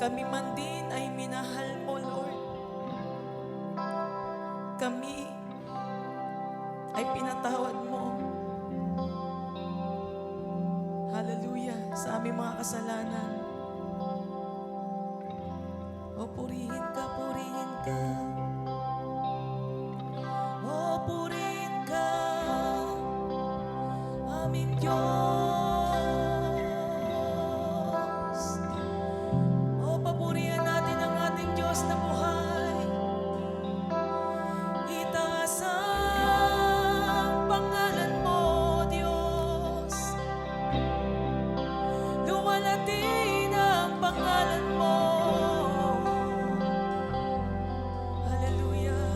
kami man din ay minahal mo, Lord. Kami ay pinatawad mo. Hallelujah, sa aming mga kasalanan. O purihin ka, purihin ka. O purihin ka, aming Diyos. O papurihan natin ang ating Diyos na buhay. Itaas ang pangalan mo, Diyos. Luwalatin ang pangalan mo. Hallelujah.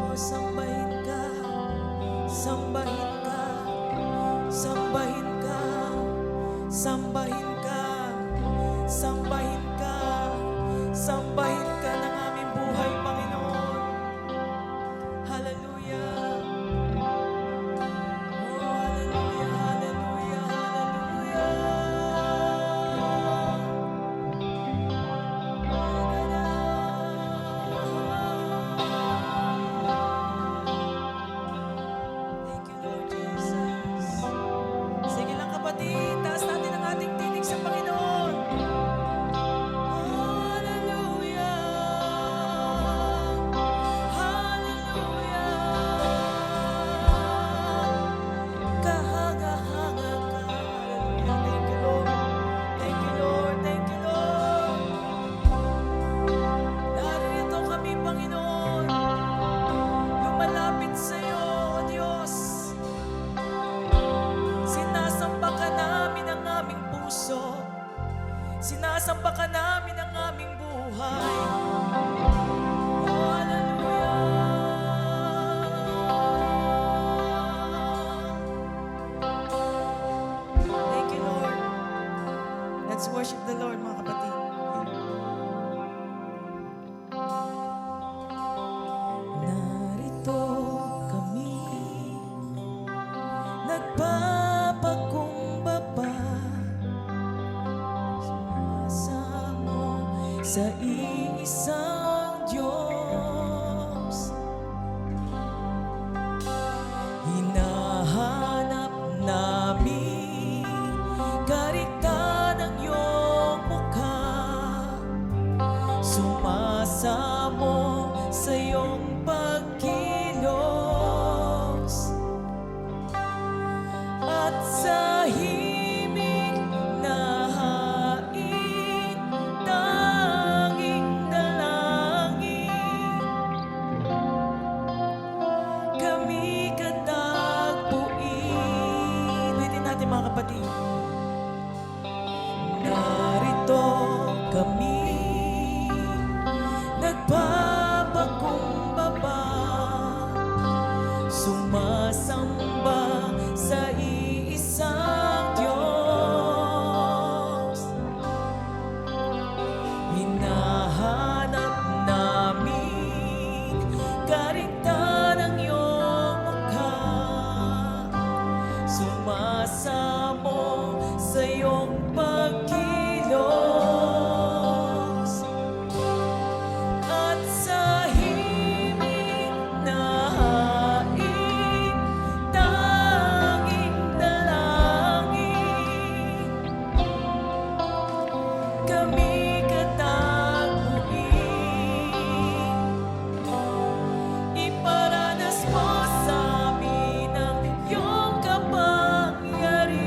O sambahin ka, sambahin ka, sambahin ka, sambahin ka, sambahin ka, sambahin ka ng aming buhay, Panginoon. Hallelujah. Oh, hallelujah, hallelujah, hallelujah. Thank you, Lord Jesus. Sige lang kapatid, taas natin ang ating tinig sa Panginoon. Oh, hallelujah. Hallelujah. Kahanga-hanga ka. Hallelujah. Thank you, Lord. Thank you, Lord. Thank you, Lord. Narito kami, Panginoon. Lumalapit sa iyo, O Diyos. Sinasamba ka namin ang aming puso. Sinasamba ka namin ang aming buhay. Oh, hallelujah. Thank you, Lord. Let's worship the Lord, mga kapatid. Narito kami, nagpapakumbaba sumasamo sa iisang Diyos. Hinahanap namin karita ng iyong mukha, sumasamo sa iyong pagkilos. At sa himig na hain, tanging dalangin, kami katagpuin. Ulitin natin, mga kapatid. Narito kami, nagpapakumbaba, sumasamba sa iisang Diyos. Hinahanap namin karita ng iyong mukha, sumasamo sa iyong pagkilos. At sa himig na hain, tanging dalangin, kami katagpuin. Iparanas mo sa amin ang iyong kapangyarihan.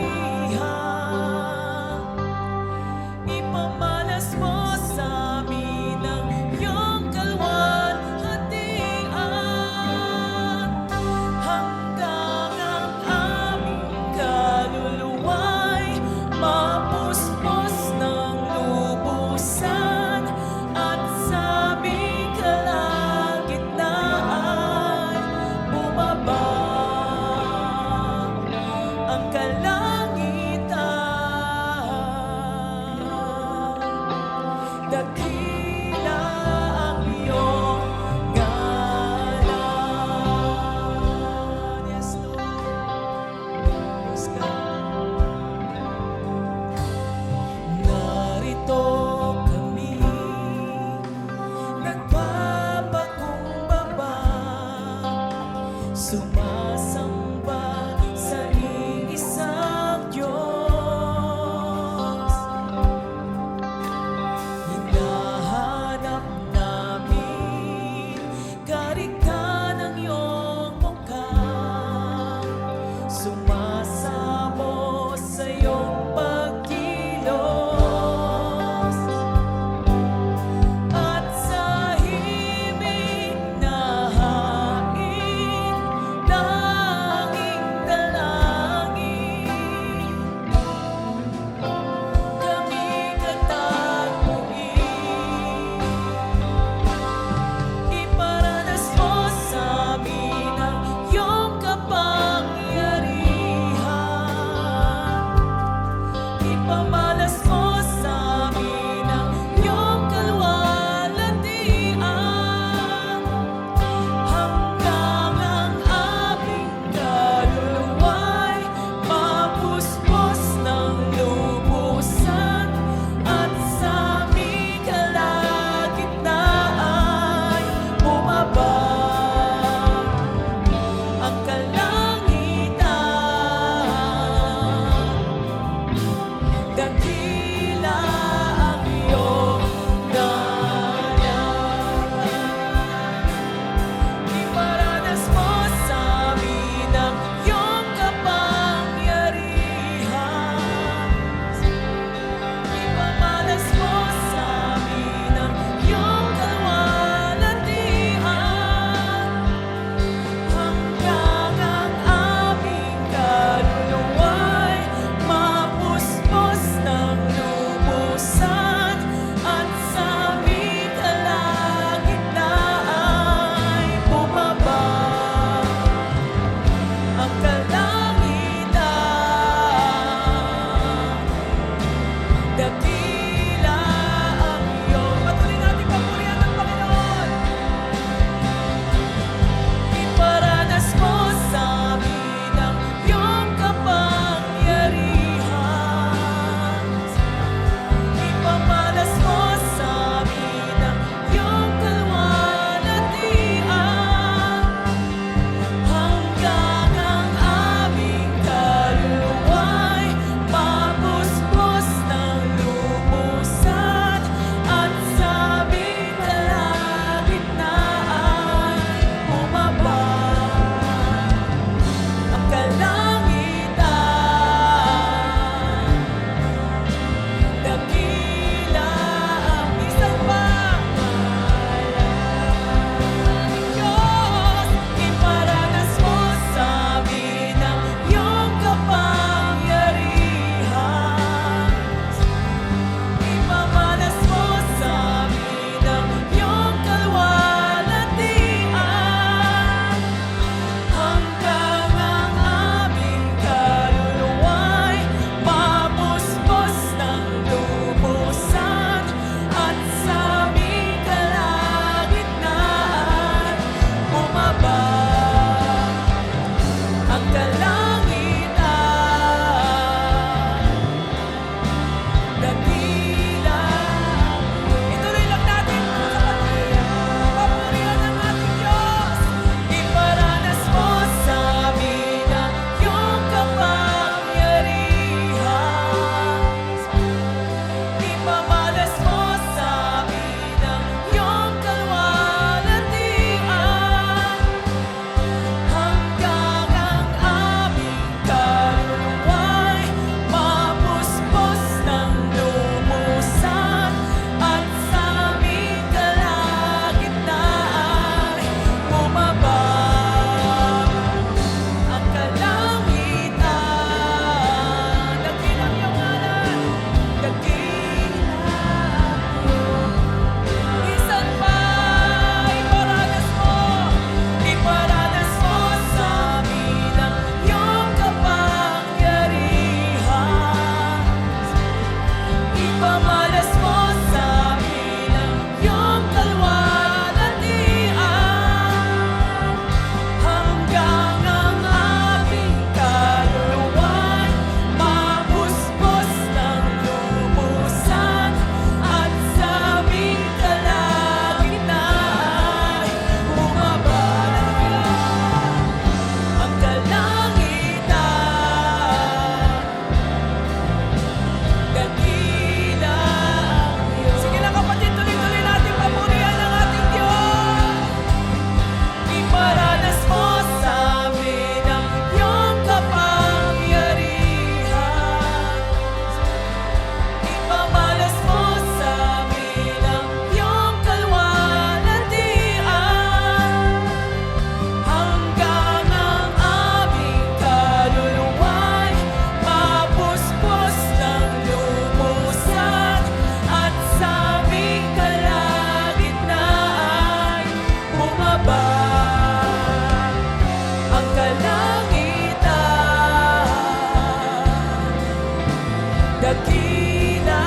dakila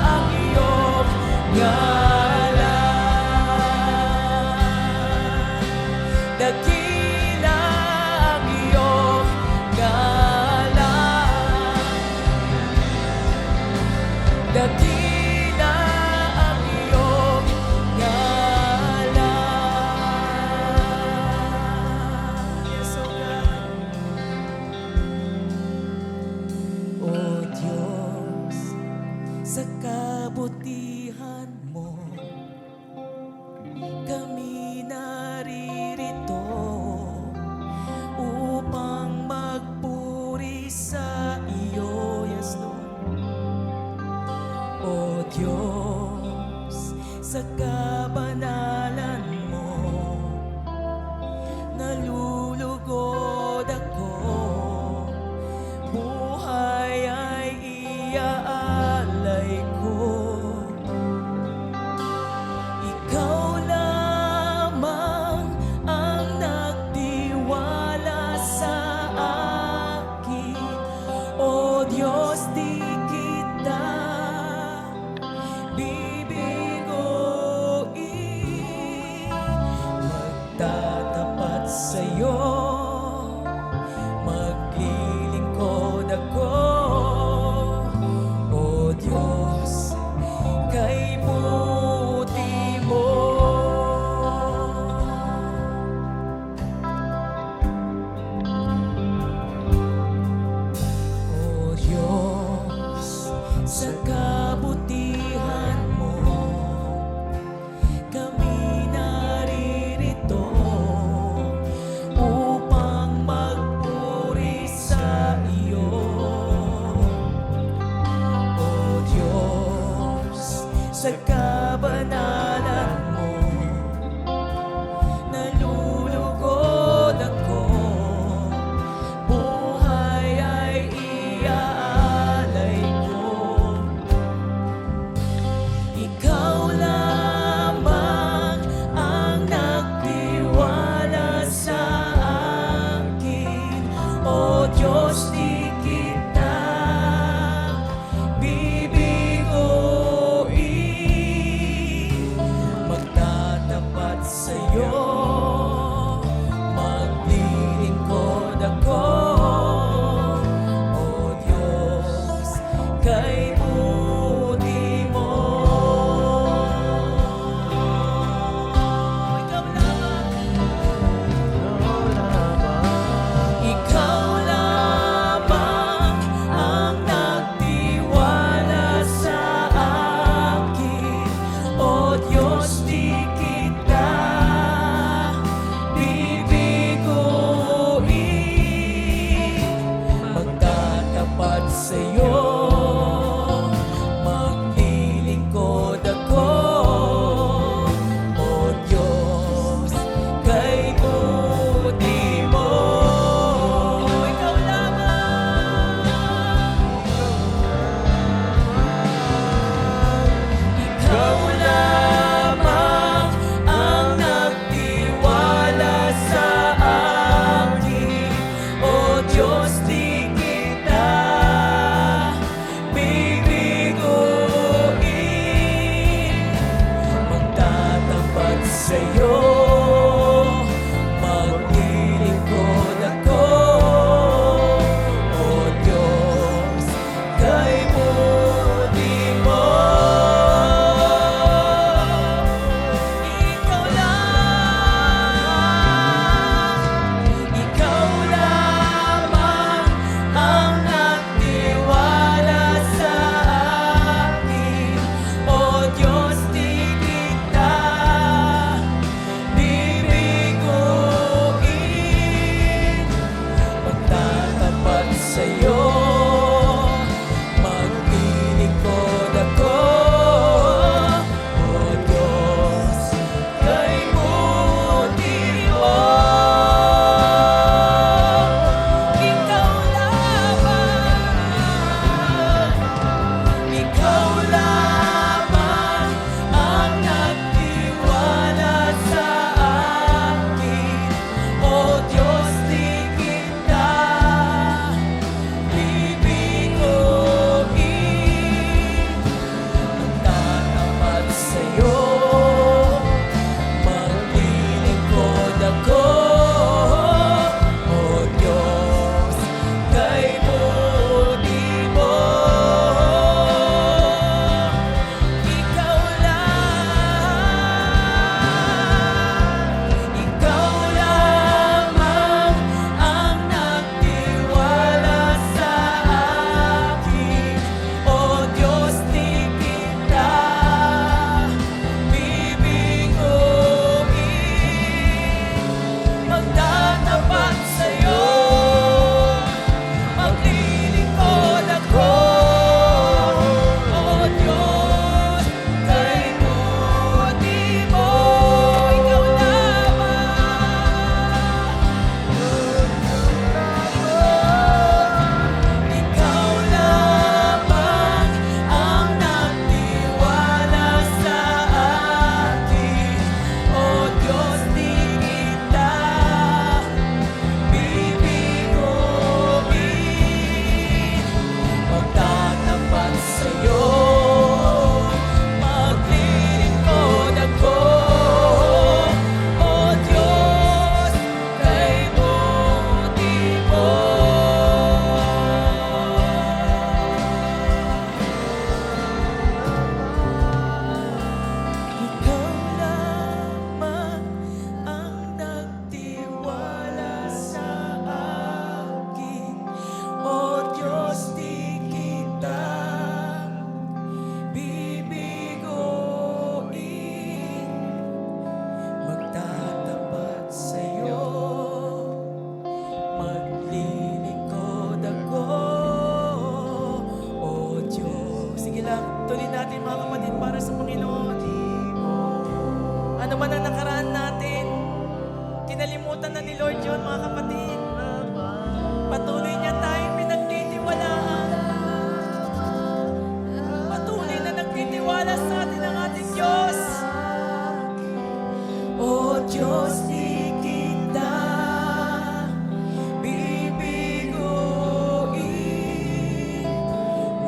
ang iyong ngalan. Dakila ang iyong ngalan. Dakila ang iyong ngalan. Yes, O God. O Diyos, sa kabutihan mo, kami naririto upang magpuri sa iyo. Yes, Lord. O Diyos, sa kabanalan mo, nalulugod ako, buhay ay iaalay ko. Ikaw lamang ang nagtiwala sa akin. O Diyos, di kita bibiguin. Magtatapat sa'yo, maglilingkod ako. O Diyos, kay buti mo. O Diyos, sa kabutihan mo, kami naririto upang magpuri sa iyo. O Diyos, sa kabanalan mo, nalulugod ako, buhay ay iaalay ko. Ikaw lamang ang nagtiwala sa akin. O Diyos, di kita bibiguin. Magtatapat sa'yo, maglilingkod ako. O Diyos, kay buti mo. Ikaw lamang, ikaw lamang ang nagtiwala sa akin. O Diyos, di kita bibiguin. Magtatapat sa'yo, maglilingkod ako. O Diyos, kay buti mo. Ikaw lamang, ikaw lamang ang nagtiwala sa akin. O Diyos, di kita bibiguin. Magtatapat sa'yo, maglilingkod ako. O Diyos, kay buti mo. Ikaw lamang ang nagtiwala sa akin. O Diyos, di kita bibiguin. Magtatapat sa'yo, maglilingkod ako. O Diyos, kay buti mo. Ikaw lamang ang nagtiwala sa akin. O Diyos, di kita bibiguin. na nakaraan natin. Kinalimutan na ni Lord yun, mga kapatid. Patuloy niya tayong pinagtitiwalaan. Patuloy na nagtitiwala sa atin ang ating Diyos. O Diyos, di kita bibiguin.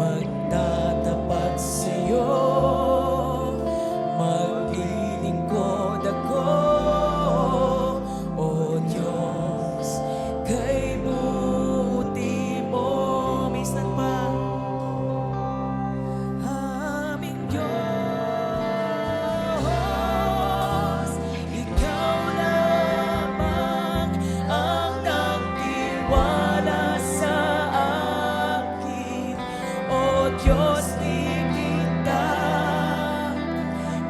Magtatapat sa'yo, maglilingkod ako. O Diyos, kay buti mo. Minsan pa, aming Diyos, ikaw lamang ang nagtiwala sa akin. O Diyos, di kita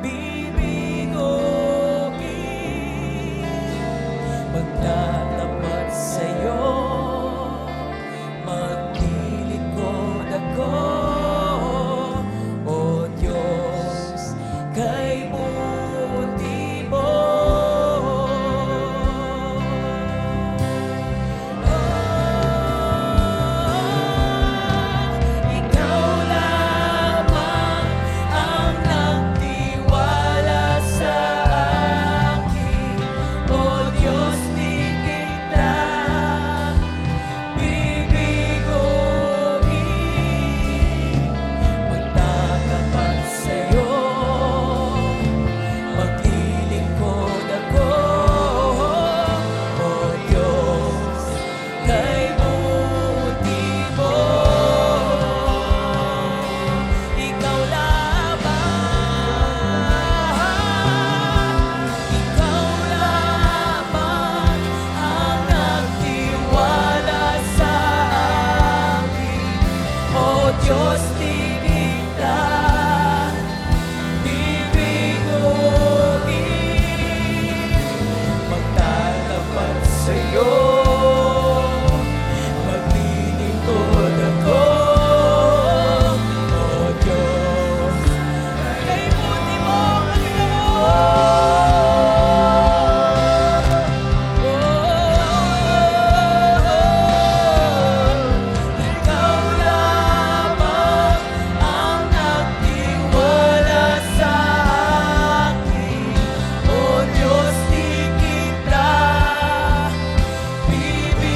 bibiguin. Magtatapat sa'yo, maglilingkod ako. O Diyos, kay buti mo. Ikaw lamang ang nagtiwala sa akin. O Diyos, di kita bibiguin. Magtatapat sa'yo, maglilingkod ako. O Diyos, kay buti mo. Ikaw lamang ang nagtiwala sa akin. O Diyos, di kita bibiguin. Magtatapat sa'yo, maglilingkod ako. O Diyos, kay buti mo, ikaw lamang ang nagtiwala sa akin. O Diyos, di kita bibiguin.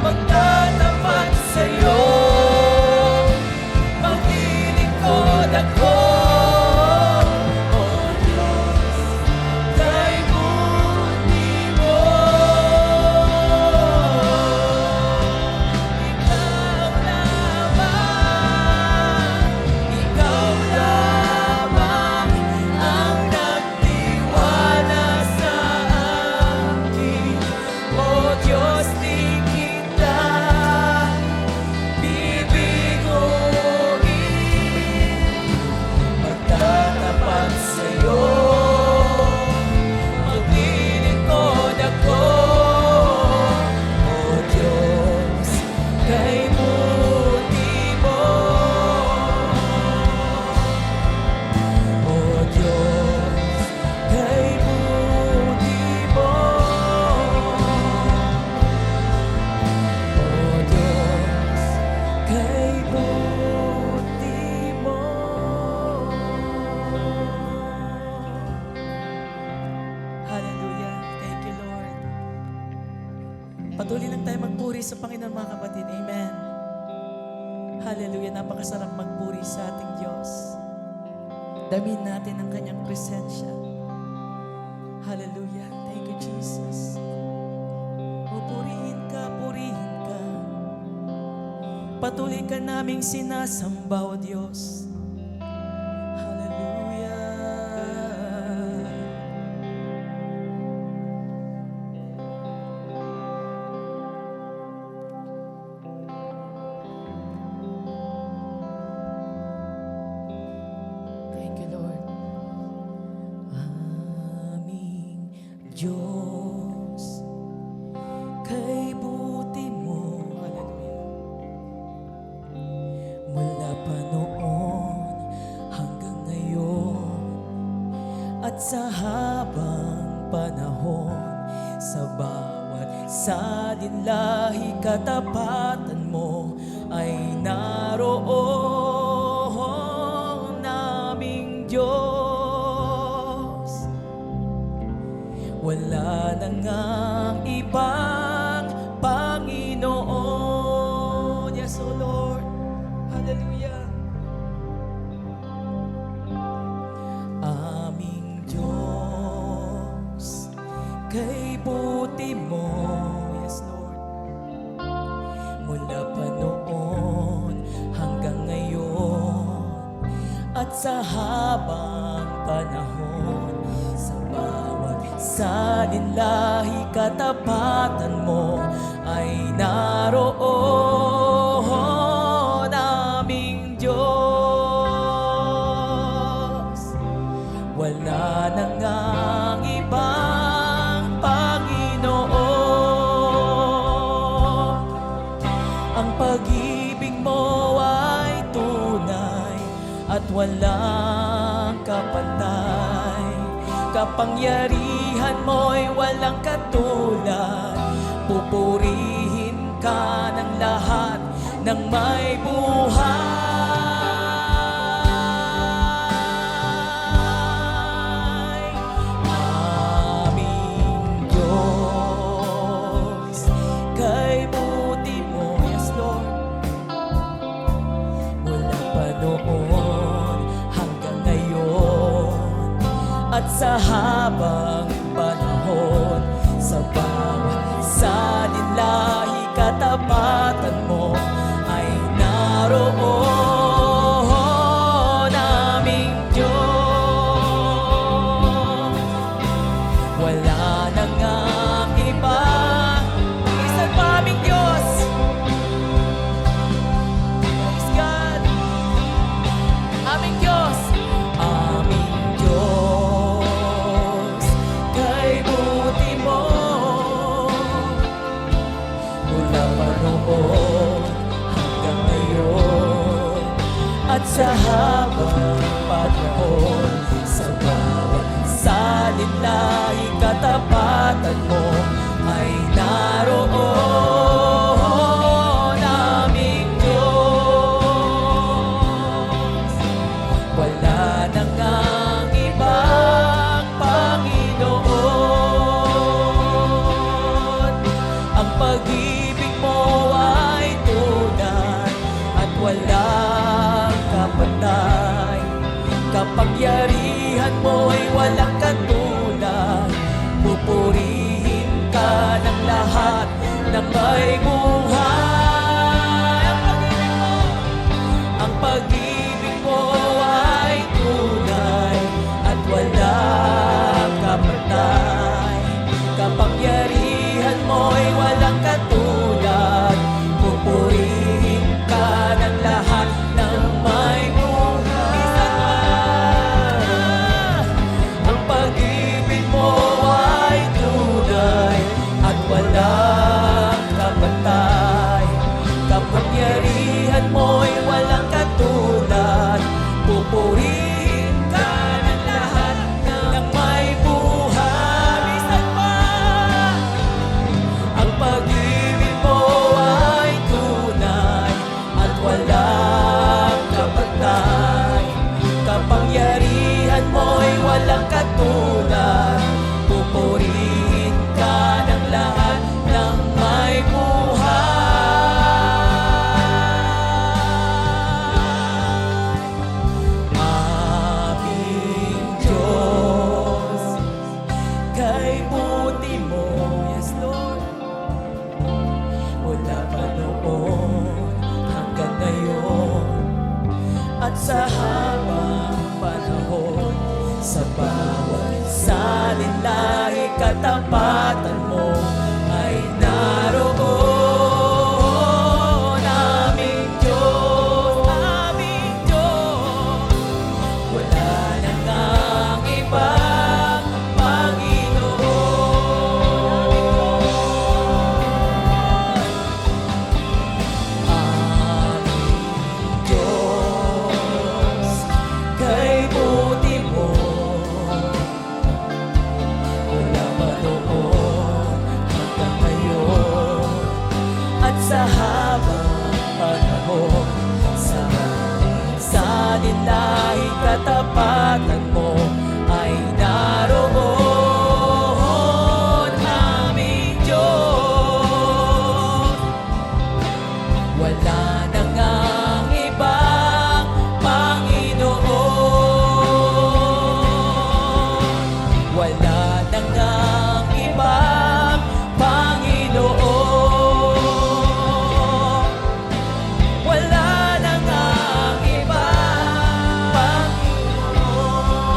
Magtatapat sa'yo, maglilingkod ako. O Diyos, kay buti mo. Ikaw lamang ang nagtiwala sa akin. O Diyos, di kita bibiguin. Magtatapat sa'yo, maglilingkod ako. O Diyos, kay buti mo. O Diyos, kay buti mo. O Diyos, kay buti mo. Hallelujah. Thank you, Lord. Patuloy lang tayo magpuri sa Panginoon, mga kapatid. Amen. Hallelujah. Napakasarap magpuri sa ating Diyos. Damin natin ang kanyang presensya. Hallelujah. Thank you, Jesus. O purihin ka, purihin ka. Patuloy ka naming sinasamba, O Diyos. Hallelujah. Thank you, Lord. Aming Diyos, kay buti mo. Hallelujah. Mula pa noon hanggang ngayon, sa habang panahon, sa bawat salinlahi katapatan mo ay naroon naming Diyos. Wala na ngang ibang Panginoon. Yes, O Lord. Hallelujah. Aming Diyos, kay buti mo, yes Lord, mula pa noon hanggang ngayon, at sa habang panahon, sa bawat salinlahi katapatan mo ay naroon aming Diyos. Wala na ngang ibang Panginoon. Ang pag-ibig mo ay tunay at walang kapantay. Kapangyarihan mo'y walang katulad. Pupurihin ka ng lahat ng may buhay. Aming Diyos, kay buti mo, yes Lord, mula pa noon hanggang ngayon, at sa habang panahon, sa bawat salinlahi katapatan mo ay naroon aming Diyos. Wala na ngang iba, isang pa aming Diyos. Praise God. Aming Diyos, aming Diyos, kay buti mo, mula pa noon hanggang ngayon, at sa habang panahon, sa bawat salinlahi katapatan mo ay naroon aming Diyos. Wala na ngang ibang Panginoon. Ang pag-ibig mo ay tunay at walang kapantay. Kapangyarihan mo'y walang katulad. Pupurihin ka ng lahat ng may buhay. Ang pag-ibig mo ay tunay at walang kapantay. Kapangyarihan mo'y walang katulad. Pupurihin ka ng lahat ng may buhay. Ang pag-ibig mo ay tunay at walang kapantay. Kapangyarihan mo'y walang katulad. Pupurihin ka ng lahat ng may buhay. Minsan pa, ang pag-ibig mo ay tunay at walang kapantay. Kapangyarihan mo'y walang katulad. Pupurihin ka ng lahat ng may buhay. Aming Diyos, kay buti mo, yes Lord, mula pa noon hanggang ngayon, at sa habang panahon, sa bawat salinlahi katapatan mo ay naroon aming Diyos, aming Diyos. Wala na ngang ibang Panginoon. Aming Diyos, kay buti mo, sa habang panahon. Sa nila'y katapatan mo ay naroon, aming Diyos. Wala na ngang ibang Panginoon. Wala na ngang ibang Panginoon. Wala na ngang ibang Panginoon.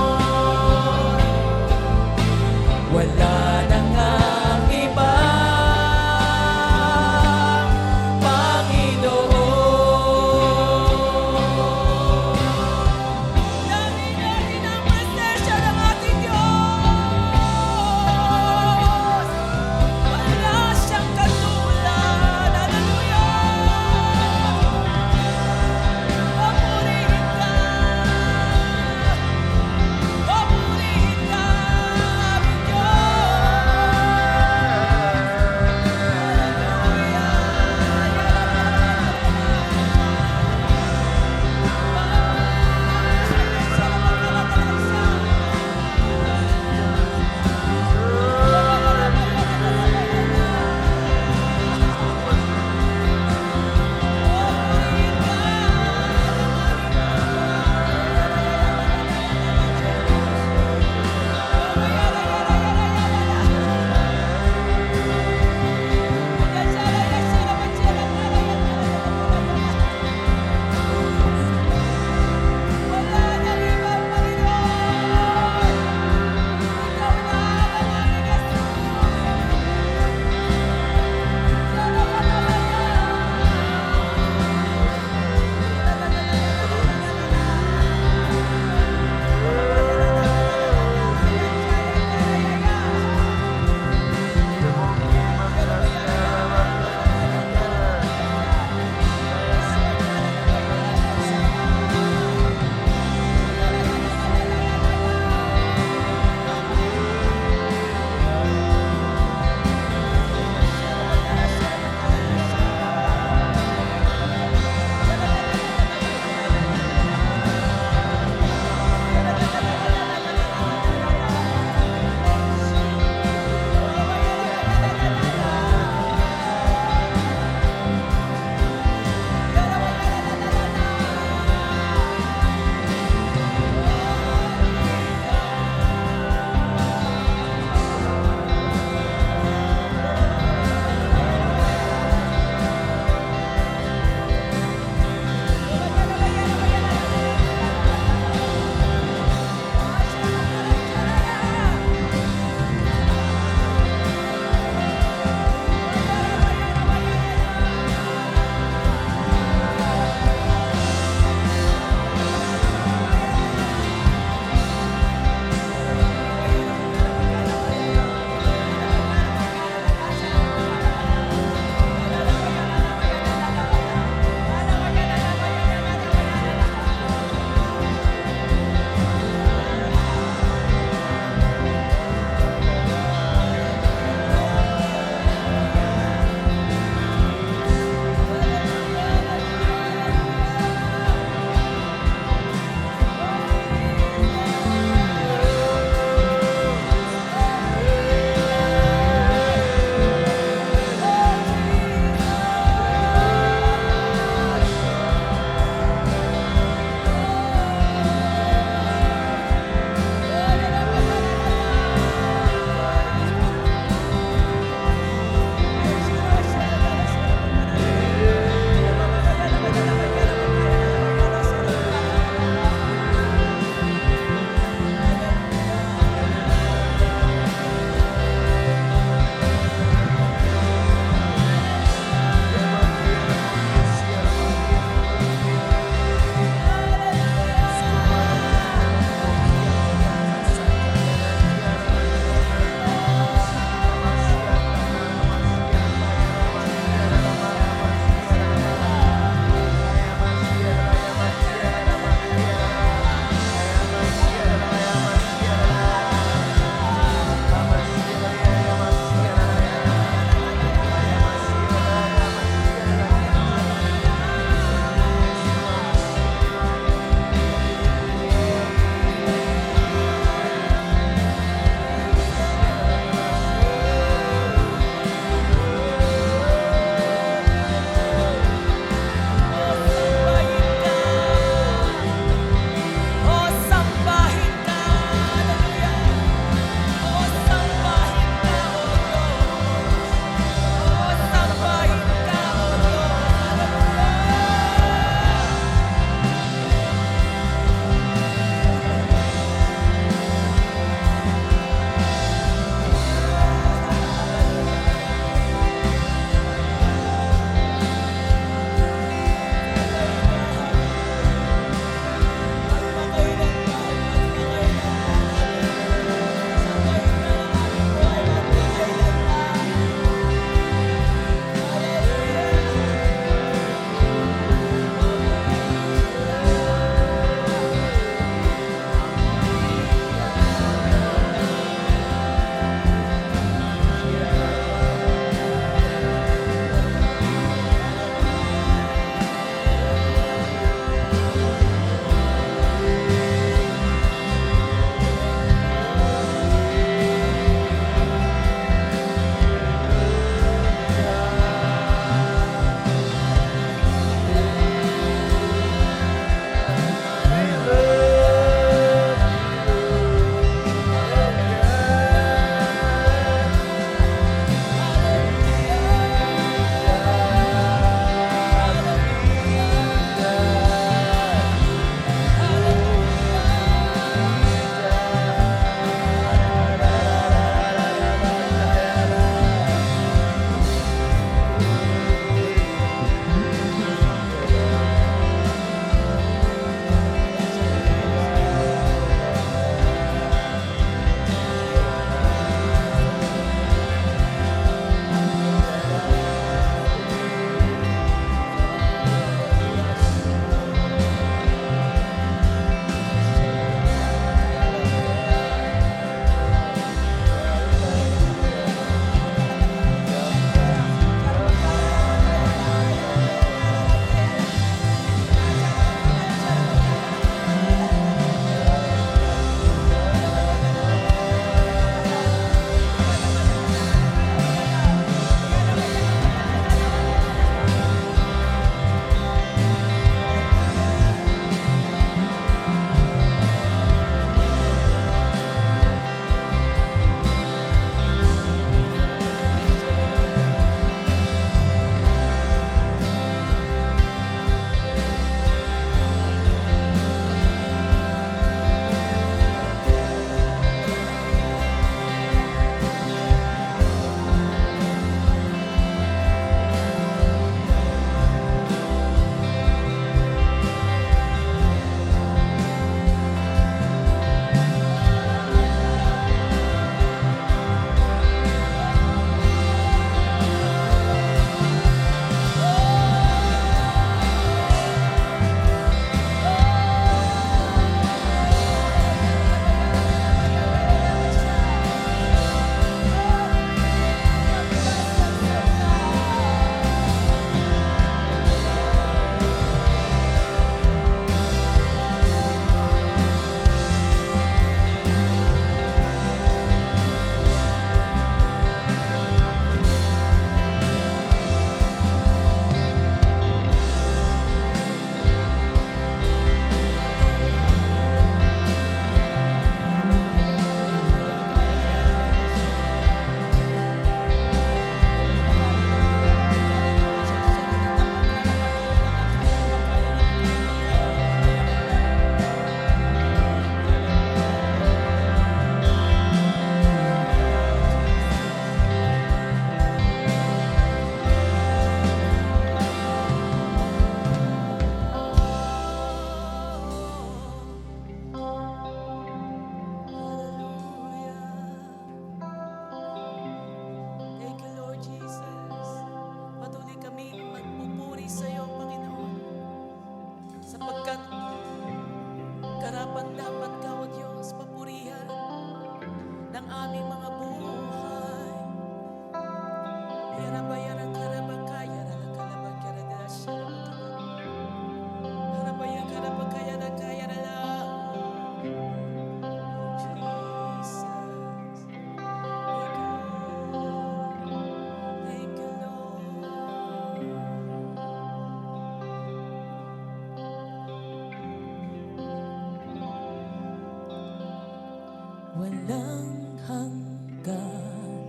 walang hanggan,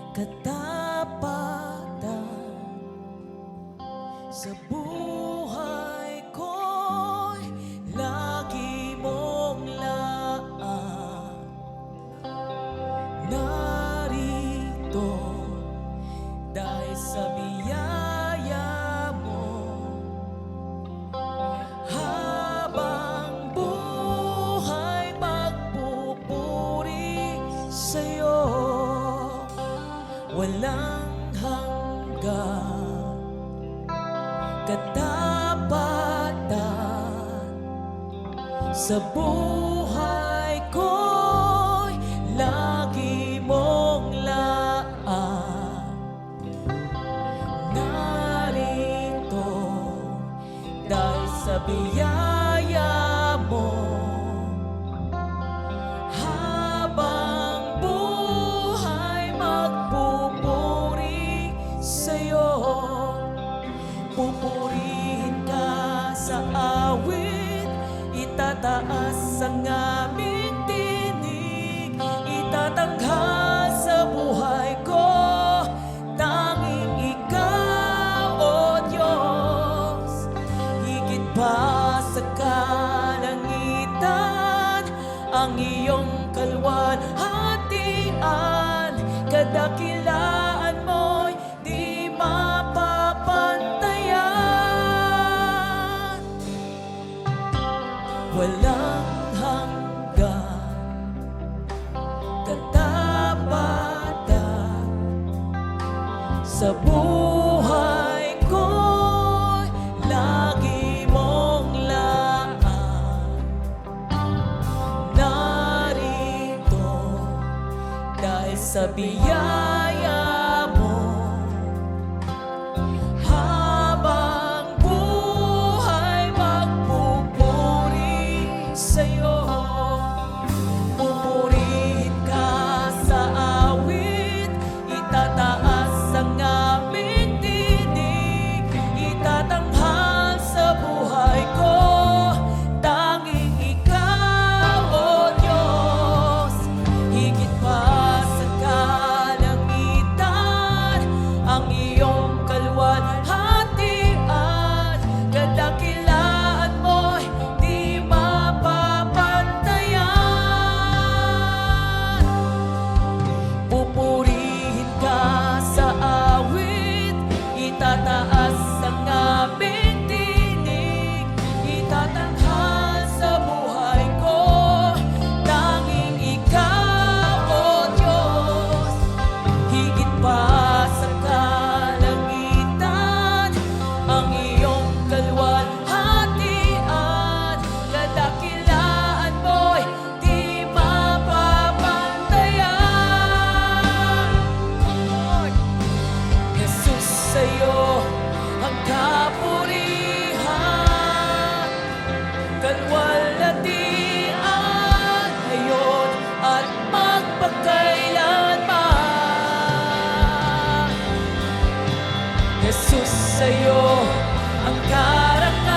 katapatan sa buhay ko'y lagi mong laan. Narito dahil sa biyaya mo, habang buhay magpupuri sa'yo, walang hanggan, katapatan sa buhay ko'y lagi mong laan. Narito dahil sa biyaya mo, habang buhay magpupuri sa'yo. Pupurihin ka sa awit, itataas ang aming tinig, itatanghal sa buhay ko, tanging ikaw, O Diyos. Higit pa sa kalangitan, ang iyong kalwalhatian, kadakilaan mo'y di mapapantayan. Walang hanggan, katapatan sa buhay ko'y lagi mong laan. Narito dahil sa biyaya mo, habang buhay magpupuri sa'yo. Pupurihin ka sa awit, itataas ang aming tinig, itatanghal sa buhay ko, tanging ikaw, O Diyos. Higit pa sa kalangitan, ang iyong kalwalhatian, kadakilaan mo'y di mapapantayan. Pupurihin ka sa awit, itataas ang aming tinig, itatanghal sa buhay ko, tanging ikaw, O Diyos. Higit pa sa kalangitan, ang iyong kalwalhatian, kadakilaan mo'y di mapapantayan. Lord, Jesus, sa'yo ang kapurihan, kalwalhatian, ngayon at magpakailanman. Jesus, sa'yo ang karangalan,